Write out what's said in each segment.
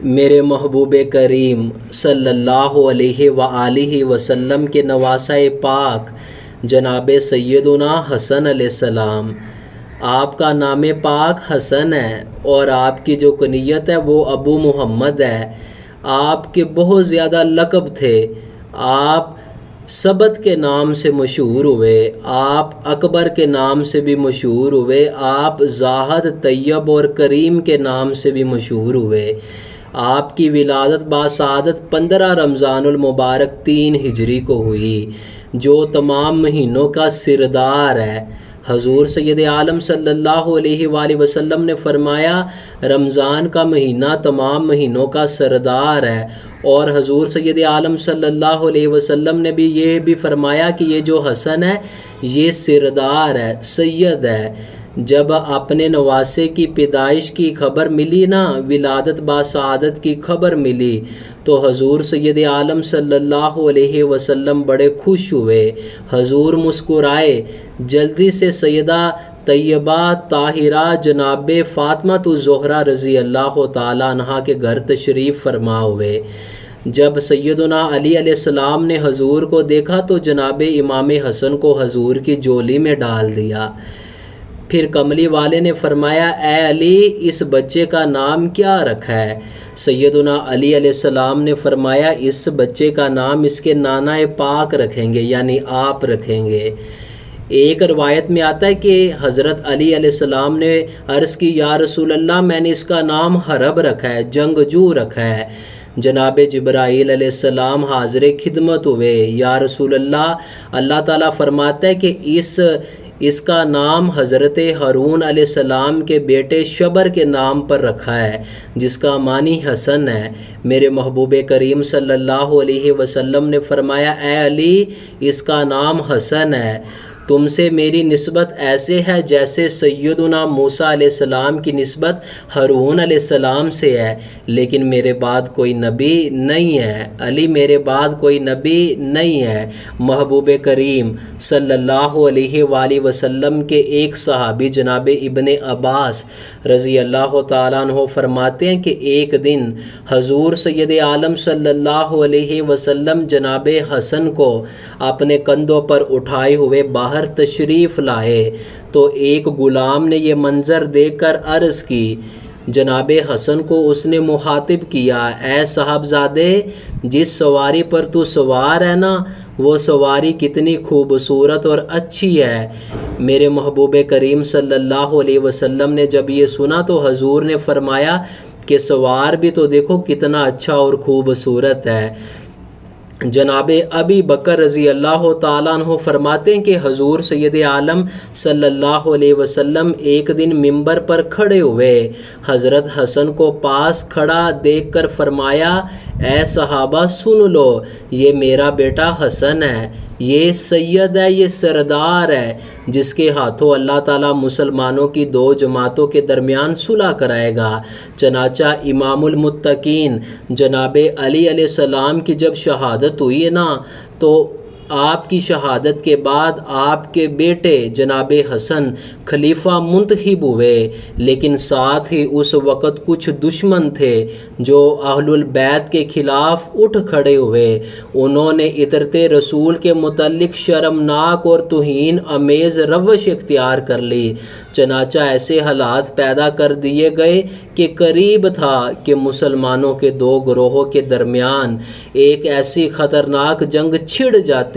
میرے محبوب کریم صلی اللہ علیہ وآلہ وسلم کے نواسۂ پاک جناب سیدنا حسن علیہ السلام، آپ کا نام پاک حسن ہے اور آپ کی جو کنیت ہے وہ ابو محمد ہے۔ آپ کے بہت زیادہ لقب تھے، آپ سبت کے نام سے مشہور ہوئے، آپ اکبر کے نام سے بھی مشہور ہوئے، آپ زاہد، طیب اور کریم کے نام سے بھی مشہور ہوئے۔ آپ کی ولادت باسعادت 15 رمضان المبارک 3 ہجری کو ہوئی، جو تمام مہینوں کا سردار ہے۔ حضور سید عالم صلی اللہ علیہ وآلہ وسلم نے فرمایا رمضان کا مہینہ تمام مہینوں کا سردار ہے، اور حضور سید عالم صلی اللہ علیہ وسلم نے بھی یہ بھی فرمایا کہ یہ جو حسن ہے یہ سردار ہے، سید ہے۔ جب اپنے نواسے کی پیدائش کی خبر ملی نا، ولادت باسعادت کی خبر ملی، تو حضور سید عالم صلی اللہ علیہ وسلم بڑے خوش ہوئے۔ حضور مسکرائے، جلدی سے سیدہ طیبہ طاہرہ جناب فاطمہ الزہرا رضی اللہ تعالیٰ عنہ کے گھر تشریف فرما ہوئے۔ جب سیدنا علی علیہ السلام نے حضور کو دیکھا تو جناب امام حسن کو حضور کی جولی میں ڈال دیا۔ پھر کملی والے نے فرمایا اے علی، اس بچے کا نام کیا رکھا ہے؟ سیدنا علی علیہ السلام نے فرمایا اس بچے کا نام اس کے نانا پاک رکھیں گے، یعنی آپ رکھیں گے۔ ایک روایت میں آتا ہے کہ حضرت علی علیہ السلام نے عرض کی یا رسول اللہ، میں نے اس کا نام حرب رکھا ہے، جنگجو رکھا ہے۔ جناب جبرائیل علیہ السلام حاضر خدمت ہوئے، یا رسول اللہ، اللہ تعالیٰ فرماتا ہے کہ اس کا نام حضرت ہارون علیہ السلام کے بیٹے شبر کے نام پر رکھا ہے، جس کا معنی حسن ہے۔ میرے محبوب کریم صلی اللہ علیہ وسلم نے فرمایا اے علی، اس کا نام حسن ہے۔ تم سے میری نسبت ایسے ہے جیسے سیدنا موسیٰ علیہ السلام کی نسبت ہارون علیہ السلام سے ہے، لیکن میرے بعد کوئی نبی نہیں ہے۔ علی، میرے بعد کوئی نبی نہیں ہے۔ محبوب کریم صلی اللہ علیہ وآلہ وسلم کے ایک صحابی جناب ابن عباس رضی اللہ تعالیٰ عنہ فرماتے ہیں کہ ایک دن حضور سید عالم صلی اللہ علیہ وسلم جناب حسن کو اپنے کندھوں پر اٹھائے ہوئے باہر تشریف لائے، تو ایک غلام نے یہ منظر دیکھ کر عرض کی۔ جناب حسن کو اس نے مخاطب کیا اے صاحبزادے، جس سواری پر تو سوار ہے نا، وہ سواری کتنی خوبصورت اور اچھی ہے۔ میرے محبوب کریم صلی اللہ علیہ وسلم نے جب یہ سنا تو حضور نے فرمایا کہ سوار بھی تو دیکھو کتنا اچھا اور خوبصورت ہے۔ جناب ابی بکر رضی اللہ تعالیٰ عنہ فرماتے ہیں کہ حضور سید عالم صلی اللہ علیہ وسلم ایک دن ممبر پر کھڑے ہوئے، حضرت حسن کو پاس کھڑا دیکھ کر فرمایا اے صحابہ سن لو، یہ میرا بیٹا حسن ہے، یہ سید ہے، یہ سردار ہے، جس کے ہاتھوں اللہ تعالیٰ مسلمانوں کی 2 جماعتوں کے درمیان صلح کرائے گا۔ چنانچہ امام المتقین جناب علی علیہ السلام کی جب شہادت ہوئی ہے نا، تو آپ کی شہادت کے بعد آپ کے بیٹے جناب حسن خلیفہ منتخب ہوئے، لیکن ساتھ ہی اس وقت کچھ دشمن تھے جو اہل البیت کے خلاف اٹھ کھڑے ہوئے۔ انہوں نے عطرت رسول کے متعلق شرمناک اور توہین آمیز روش اختیار کر لی۔ چنانچہ ایسے حالات پیدا کر دیے گئے کہ قریب تھا کہ مسلمانوں کے 2 گروہوں کے درمیان ایک ایسی خطرناک جنگ چھڑ جاتی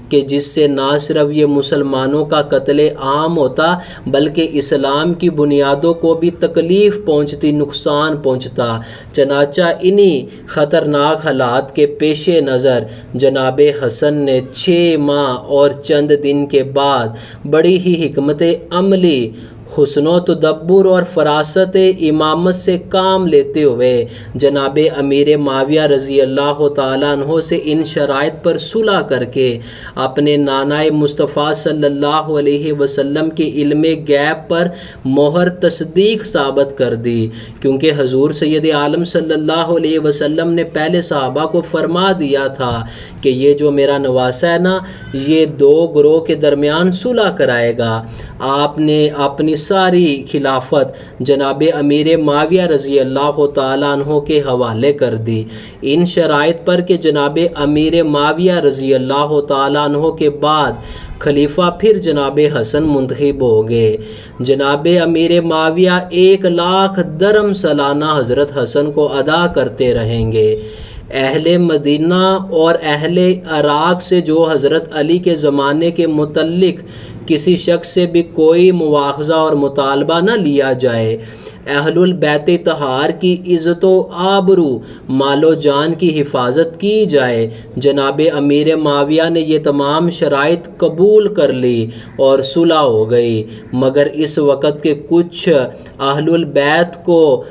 کہ جس سے نہ صرف یہ مسلمانوں کا قتل عام ہوتا بلکہ اسلام کی بنیادوں کو بھی تکلیف پہنچتی، نقصان پہنچتا۔ چنانچہ انہی خطرناک حالات کے پیش نظر جناب حسن نے 6 ماہ اور چند دن کے بعد بڑی ہی حکمت عملی، حسن و تدبر اور فراست امامت سے کام لیتے ہوئے جناب امیر معاویہ رضی اللہ تعالیٰ عنہ سے ان شرائط پر صلح کر کے اپنے نانا مصطفیٰ صلی اللہ علیہ وسلم کے علم غیب پر مہر تصدیق ثابت کر دی، کیونکہ حضور سید عالم صلی اللہ علیہ وسلم نے پہلے صحابہ کو فرما دیا تھا کہ یہ جو میرا نواسا ہے نا، یہ 2 گروہ کے درمیان صلح کرائے گا۔ آپ نے اپنی ساری خلافت جناب امیر معاویہ رضی اللہ تعالیٰ عنہ کے حوالے کر دی، ان شرائط پر کہ جناب امیر معاویہ رضی اللہ تعالیٰ عنہ کے بعد خلیفہ پھر جناب حسن منتخب ہو گئے۔ جناب امیر معاویہ 1,00,000 درم سالانہ حضرت حسن کو ادا کرتے رہیں گے۔ اہل مدینہ اور اہل عراق سے جو حضرت علی کے زمانے کے متعلق کسی شخص سے بھی کوئی مواخذہ اور مطالبہ نہ لیا جائے، اہل البیت طہار کی عزت و آبرو، مال و جان کی حفاظت کی جائے۔ جناب امیر معاویہ نے یہ تمام شرائط قبول کر لی اور صلح ہو گئی، مگر اس وقت کے کچھ اہل البیت کو،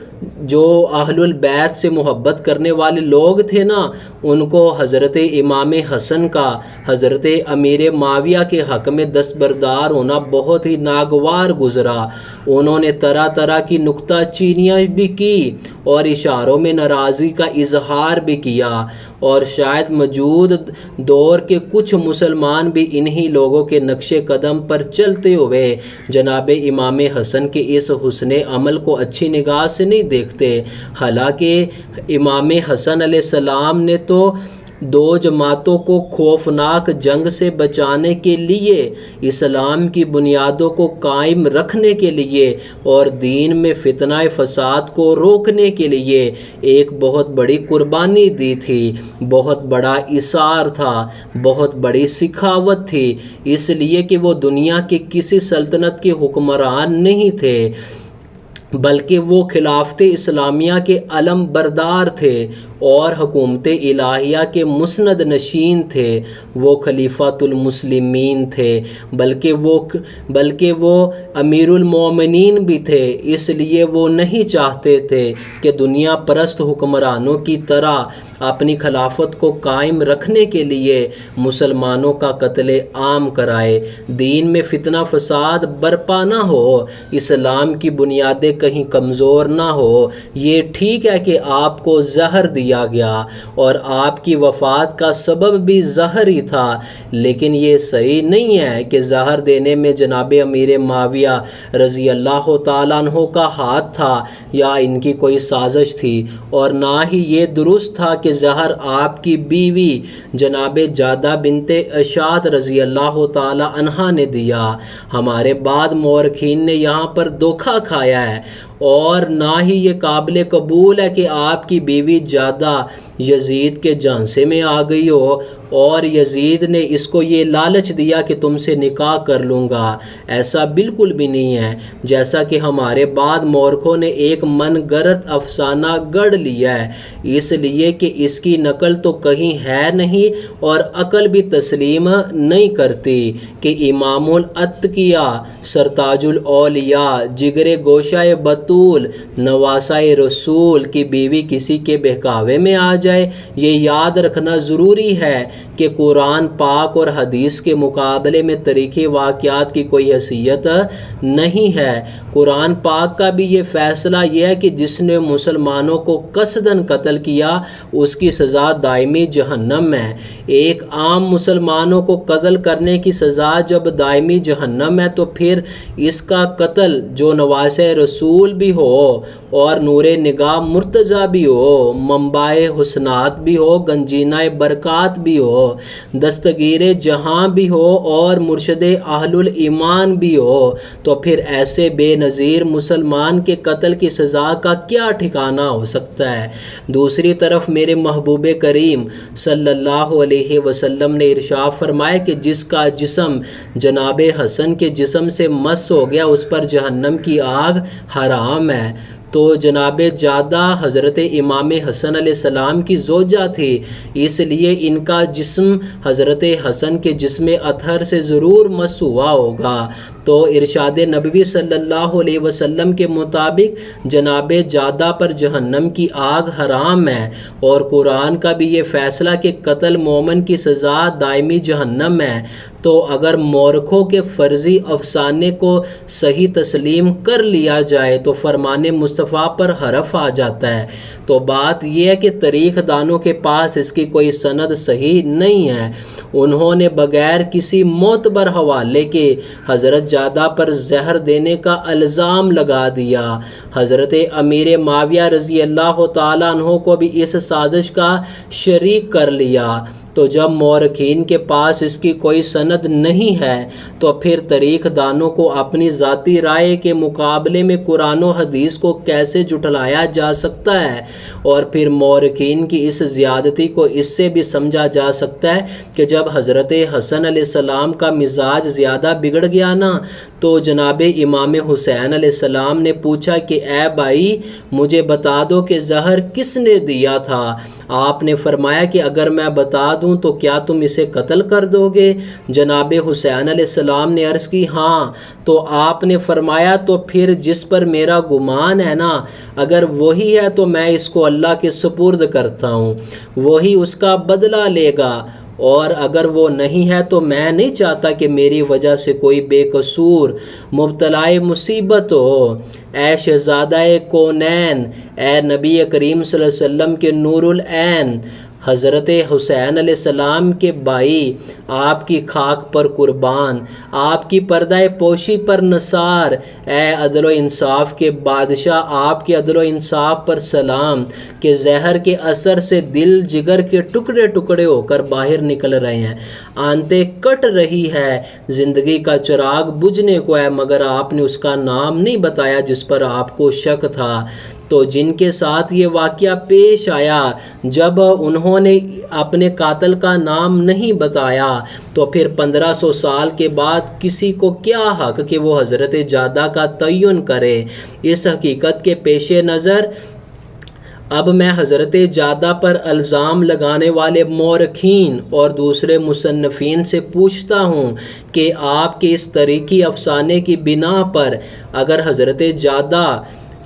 جو اہل البیت سے محبت کرنے والے لوگ تھے نا، ان کو حضرت امام حسن کا حضرت امیر معاویہ کے حق میں دستبردار ہونا بہت ہی ناگوار گزرا۔ انہوں نے طرح طرح کی نکتہ چینیاں بھی کی اور اشاروں میں ناراضگی کا اظہار بھی کیا، اور شاید موجود دور کے کچھ مسلمان بھی انہی لوگوں کے نقش قدم پر چلتے ہوئے جناب امام حسن کے اس حسن عمل کو اچھی نگاہ سے نہیں دیکھتے۔ حالانکہ امام حسن علیہ السلام نے تو 2 جماعتوں کو خوفناک جنگ سے بچانے کے لیے، اسلام کی بنیادوں کو قائم رکھنے کے لیے اور دین میں فتنہ فساد کو روکنے کے لیے ایک بہت بڑی قربانی دی تھی، بہت بڑا اثار تھا، بہت بڑی سخاوت تھی، اس لیے کہ وہ دنیا کے کسی سلطنت کے حکمران نہیں تھے، بلکہ وہ خلافت اسلامیہ کے علم بردار تھے اور حکومت الہیہ کے مسند نشین تھے۔ وہ خلیفۃ المسلمین تھے، بلکہ وہ امیر المومنین بھی تھے۔ اس لیے وہ نہیں چاہتے تھے کہ دنیا پرست حکمرانوں کی طرح اپنی خلافت کو قائم رکھنے کے لیے مسلمانوں کا قتل عام کرائے، دین میں فتنہ فساد برپا نہ ہو، اسلام کی بنیادیں کہیں کمزور نہ ہو۔ یہ ٹھیک ہے کہ آپ کو زہر دیا گیا اور آپ کی وفات کا سبب بھی زہر ہی تھا، لیکن یہ صحیح نہیں ہے کہ زہر دینے میں جناب امیر معاویہ رضی اللہ تعالیٰ عنہ کا ہاتھ تھا یا ان کی کوئی سازش تھی، اور نہ ہی یہ درست تھا کہ زہر آپ کی بیوی جناب جادہ بنت اشعث رضی اللہ تعالی عنہا نے دیا۔ ہمارے بعد مورخین نے یہاں پر دھوکہ کھایا ہے، اور نہ ہی یہ قابل قبول ہے کہ آپ کی بیوی جادہ یزید کے جھانسے میں آ گئی ہو اور یزید نے اس کو یہ لالچ دیا کہ تم سے نکاح کر لوں گا۔ ایسا بالکل بھی نہیں ہے، جیسا کہ ہمارے بعد مورخوں نے ایک من گھڑت افسانہ گڑھ لیا ہے، اس لیے کہ اس کی نقل تو کہیں ہے نہیں اور عقل بھی تسلیم نہیں کرتی کہ امام الاتقیاء، سرتاج الاولیاء، جگر گوشہ بطول، نواسہ رسول کی بیوی کسی کے بہکاوے میں آ جائے۔ یہ یاد رکھنا ضروری ہے کہ قرآن پاک اور حدیث کے مقابلے میں تاریخی واقعات کی کوئی حیثیت نہیں ہے۔ قرآن پاک کا بھی یہ فیصلہ یہ ہے کہ جس نے مسلمانوں کو قصداً قتل کیا اس کی سزا دائمی جہنم ہے۔ ایک عام مسلمانوں کو قتل کرنے کی سزا جب دائمی جہنم ہے تو پھر اس کا قتل جو نواسہ رسول بھی ہو اور نور نگاہ مرتضیٰ بھی ہو، منبع حسنات بھی ہو، گنجینہ برکات بھی ہو، دستگیر جہاں بھی ہو اور مرشد اہل الایمان بھی ہو، تو پھر ایسے بے نظیر مسلمان کے قتل کی سزا کا کیا ٹھکانہ ہو سکتا ہے؟ دوسری طرف میرے محبوب کریم صلی اللہ علیہ وسلم نے ارشاد فرمایا کہ جس کا جسم جناب حسن کے جسم سے مس ہو گیا اس پر جہنم کی آگ حرام ہے۔ تو جناب جادہ حضرت امام حسن علیہ السلام کی زوجہ تھی، اس لیے ان کا جسم حضرت حسن کے جسم اطہر سے ضرور مس ہوا ہوگا۔ تو ارشاد نبوی صلی اللہ علیہ وسلم کے مطابق جناب جادہ پر جہنم کی آگ حرام ہے، اور قرآن کا بھی یہ فیصلہ کہ قتل مومن کی سزا دائمی جہنم ہے۔ تو اگر مورخوں کے فرضی افسانے کو صحیح تسلیم کر لیا جائے تو فرمان مصطفیٰ پر حرف آ جاتا ہے۔ تو بات یہ ہے کہ تاریخ دانوں کے پاس اس کی کوئی سند صحیح نہیں ہے۔ انہوں نے بغیر کسی معتبر حوالے کے حضرت جادہ پر زہر دینے کا الزام لگا دیا۔ حضرت امیر معاویہ رضی اللہ تعالیٰ عنہ کو بھی اس سازش کا شریک کر لیا۔ تو جب مورخین کے پاس اس کی کوئی سند نہیں ہے تو پھر تاریخ دانوں کو اپنی ذاتی رائے کے مقابلے میں قرآن و حدیث کو کیسے جھٹلایا جا سکتا ہے؟ اور پھر مورخین کی اس زیادتی کو اس سے بھی سمجھا جا سکتا ہے کہ جب حضرت حسن علیہ السلام کا مزاج زیادہ بگڑ گیا نا تو جناب امام حسین علیہ السلام نے پوچھا کہ اے بھائی مجھے بتا دو کہ زہر کس نے دیا تھا؟ آپ نے فرمایا کہ اگر میں بتا دوں تو کیا تم اسے قتل کر دو گے؟ جناب حسین علیہ السلام نے عرض کی ہاں۔ تو آپ نے فرمایا تو پھر جس پر میرا گمان ہے نا اگر وہی ہے تو میں اس کو اللہ کے سپرد کرتا ہوں، وہی اس کا بدلہ لے گا، اور اگر وہ نہیں ہے تو میں نہیں چاہتا کہ میری وجہ سے کوئی بے قصور مبتلا مصیبت ہو۔ اے شہزادہ کونین، اے نبی کریم صلی اللہ علیہ وسلم کے نور العین، حضرت حسین علیہ السلام کے بھائی، آپ کی خاک پر قربان، آپ کی پردہ پوشی پر نثار، اے عدل و انصاف کے بادشاہ، آپ کے عدل و انصاف پر سلام کہ زہر کے اثر سے دل جگر کے ٹکڑے ٹکڑے ہو کر باہر نکل رہے ہیں، آنتیں کٹ رہی ہے، زندگی کا چراغ بجھنے کو ہے، مگر آپ نے اس کا نام نہیں بتایا جس پر آپ کو شک تھا۔ تو جن کے ساتھ یہ واقعہ پیش آیا جب انہوں نے اپنے قاتل کا نام نہیں بتایا تو پھر 1500 سال کے بعد کسی کو کیا حق کہ وہ حضرت جادہ کا تعین کرے؟ اس حقیقت کے پیش نظر اب میں حضرت جادہ پر الزام لگانے والے مورخین اور دوسرے مصنفین سے پوچھتا ہوں کہ آپ کے اس تاریخی افسانے کی بنا پر اگر حضرت جادہ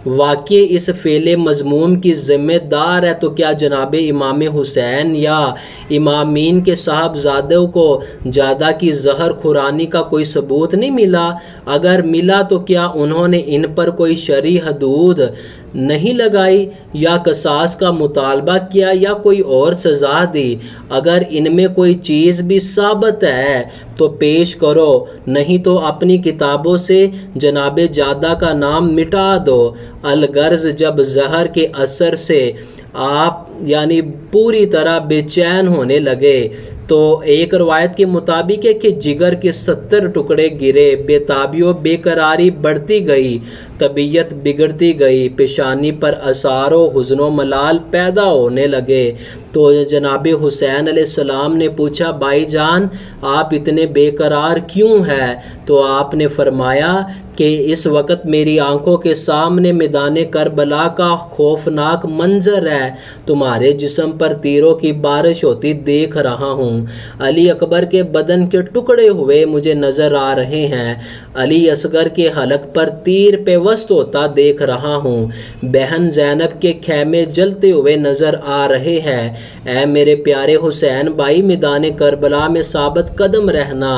واقع اس فعل مذموم کی ذمہ دار ہے تو کیا جناب امام حسین یا امامین کے صاحبزادوں کو جادہ کی زہر خورانی کا کوئی ثبوت نہیں ملا؟ اگر ملا تو کیا انہوں نے ان پر کوئی شرعی حدود نہیں لگائی یا قصاص کا مطالبہ کیا یا کوئی اور سزا دی؟ اگر ان میں کوئی چیز بھی ثابت ہے تو پیش کرو، نہیں تو اپنی کتابوں سے جناب جادہ کا نام مٹا دو۔ الغرض جب زہر کے اثر سے آپ یعنی پوری طرح بے چین ہونے لگے تو ایک روایت کے مطابق ہے کہ جگر کے 70 ٹکڑے گرے، بے تابی و بے قراری بڑھتی گئی، طبیعت بگڑتی گئی، پیشانی پر آثار و حزن و ملال پیدا ہونے لگے۔ تو جناب حسین علیہ السلام نے پوچھا بھائی جان آپ اتنے بے قرار کیوں ہیں؟ تو آپ نے فرمایا کہ اس وقت میری آنکھوں کے سامنے میدان کربلا کا خوفناک منظر ہے، تمہارے جسم پر تیروں کی بارش ہوتی دیکھ رہا ہوں، علی اکبر کے بدن کے ٹکڑے ہوئے مجھے نظر آ رہے ہیں، علی اصغر کے حلق پر تیر پیوست ہوتا دیکھ رہا ہوں، بہن زینب کے خیمے جلتے ہوئے نظر آ رہے ہیں۔ اے میرے پیارے حسین بھائی، میدان کربلا میں ثابت قدم رہنا،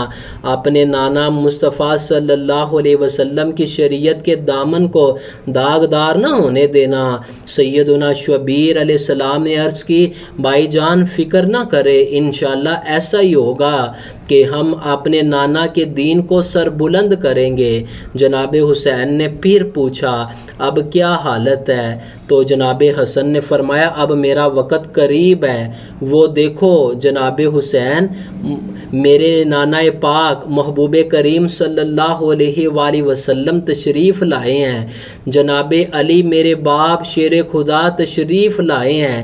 اپنے نانا مصطفیٰ صلی اللہ علیہ وسلم کی شریعت کے دامن کو داغدار نہ ہونے دینا۔ سیدنا شبیر علیہ السلام نے عرض کی بھائی جان فکر نہ کرے، انشاءاللہ ایسا ہی ہوگا کہ ہم اپنے نانا کے دین کو سر بلند کریں گے۔ جناب حسین نے پھر پوچھا اب کیا حالت ہے؟ تو جناب حسن نے فرمایا اب میرا وقت قریب ہے، وہ دیکھو جناب حسین میرے نانا پاک محبوب کریم صلی اللہ علیہ وآلہ وسلم تشریف لائے ہیں، جناب علی میرے باپ شیر خدا تشریف لائے ہیں،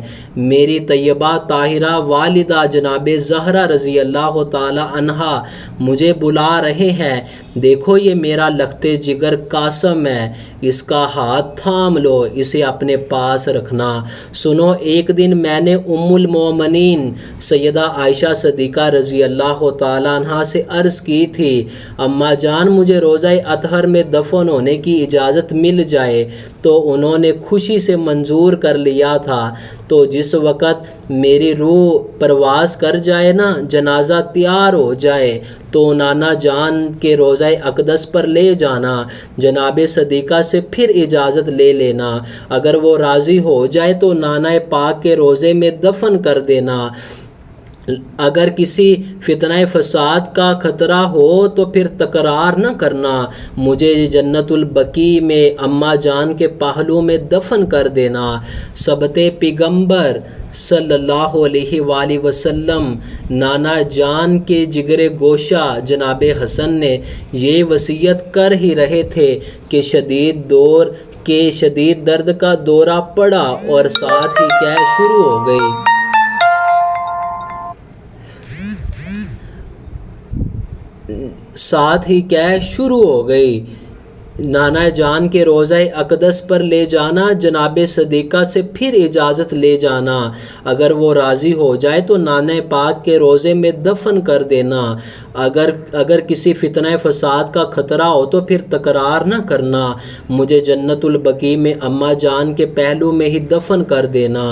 میری طیبہ طاہرہ والدہ جناب زہرا رضی اللہ تعالی عنہا مجھے بلا رہے ہیں، دیکھو یہ میرا لخت جگر قاسم ہے، اس کا ہاتھ تھام لو، اسے اپنے پاس رکھنا۔ سنو ایک دن میں نے ام المومنین سیدہ عائشہ صدیقہ رضی اللہ تعالیٰ عنہ سے عرض کی تھی اماں جان مجھے روزہ اطہر قبر میں دفن ہونے کی اجازت مل جائے تو انہوں نے خوشی سے منظور کر لیا تھا۔ تو جس وقت میری روح پرواز کر جائے نا، جنازہ تیار ہو جائے تو نانا جان کے روضہ اقدس پر لے جانا، جناب صدیقہ سے پھر اجازت لے لینا، اگر وہ راضی ہو جائے تو نانا پاک کے روضے میں دفن کر دینا۔ اگر کسی فتنہ فساد کا خطرہ ہو تو پھر تکرار نہ کرنا، مجھے جنت البقیع میں اماں جان کے پہلو میں دفن کر دینا۔ سبت پیغمبر صلی اللہ علیہ وآلہ وسلم نانا جان کے جگر گوشہ جناب حسن نے یہ وصیت کر ہی رہے تھے کہ شدید درد کا دورہ پڑا اور ساتھ ہی قے شروع ہو گئی۔ نانا جان کے روضہ اقدس پر لے جانا، جناب صدیقہ سے پھر اجازت لے جانا، اگر وہ راضی ہو جائے تو نانا پاک کے روضے میں دفن کر دینا، اگر کسی فتنہ فساد کا خطرہ ہو تو پھر تکرار نہ کرنا، مجھے جنت البقیع میں اماں جان کے پہلو میں ہی دفن کر دینا۔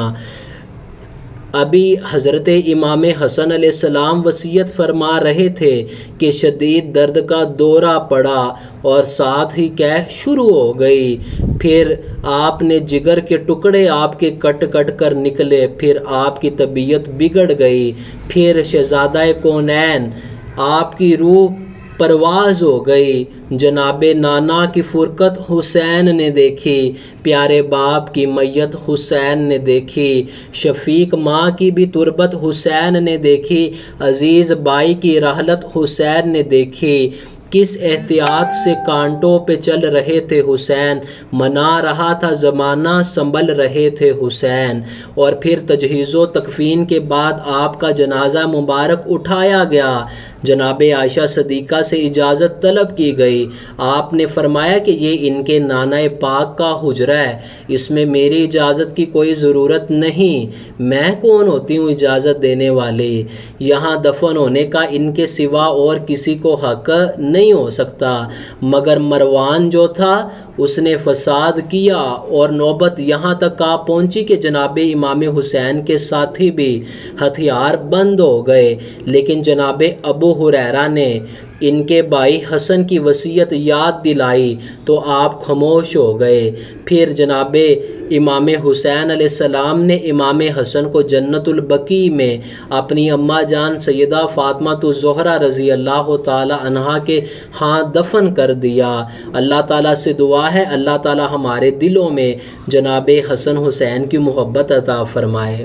ابھی حضرت امام حسن علیہ السلام وصیت فرما رہے تھے کہ شدید درد کا دورہ پڑا اور ساتھ ہی قے شروع ہو گئی، پھر آپ نے جگر کے ٹکڑے آپ کے کٹ کٹ کر نکلے، پھر آپ کی طبیعت بگڑ گئی، پھر شہزادہ کونین آپ کی روح پرواز ہو گئی، جناب نانا کی فرقت حسین نے دیکھی، پیارے باپ کی میت حسین نے دیکھی، شفیق ماں کی بھی تربت حسین نے دیکھی، عزیز بھائی کی رحلت حسین نے دیکھی۔ کس احتیاط سے کانٹوں پہ چل رہے تھے حسین، منا رہا تھا زمانہ سنبھل رہے تھے حسین۔ اور پھر تجہیز و تکفین کے بعد آپ کا جنازہ مبارک اٹھایا گیا، جناب عائشہ صدیقہ سے اجازت طلب کی گئی، آپ نے فرمایا کہ یہ ان کے نانا پاک کا حجرہ ہے، اس میں میری اجازت کی کوئی ضرورت نہیں، میں کون ہوتی ہوں اجازت دینے والی، یہاں دفن ہونے کا ان کے سوا اور کسی کو حق نہیں ہو سکتا۔ مگر مروان جو تھا اس نے فساد کیا اور نوبت یہاں تک آ پہنچی کہ جناب امام حسین کے ساتھی بھی ہتھیار بند ہو گئے، لیکن جناب ابو ہریرہ نے ان کے بھائی حسن کی وصیت یاد دلائی تو آپ خاموش ہو گئے۔ پھر جناب امام حسین علیہ السلام نے امام حسن کو جنت البقیع میں اپنی اماں جان سیدہ فاطمہ الزہرا رضی اللہ تعالی عنہا کے ہاں دفن کر دیا۔ اللہ تعالیٰ سے دعا ہے اللہ تعالیٰ ہمارے دلوں میں جناب حسن حسین کی محبت عطا فرمائے۔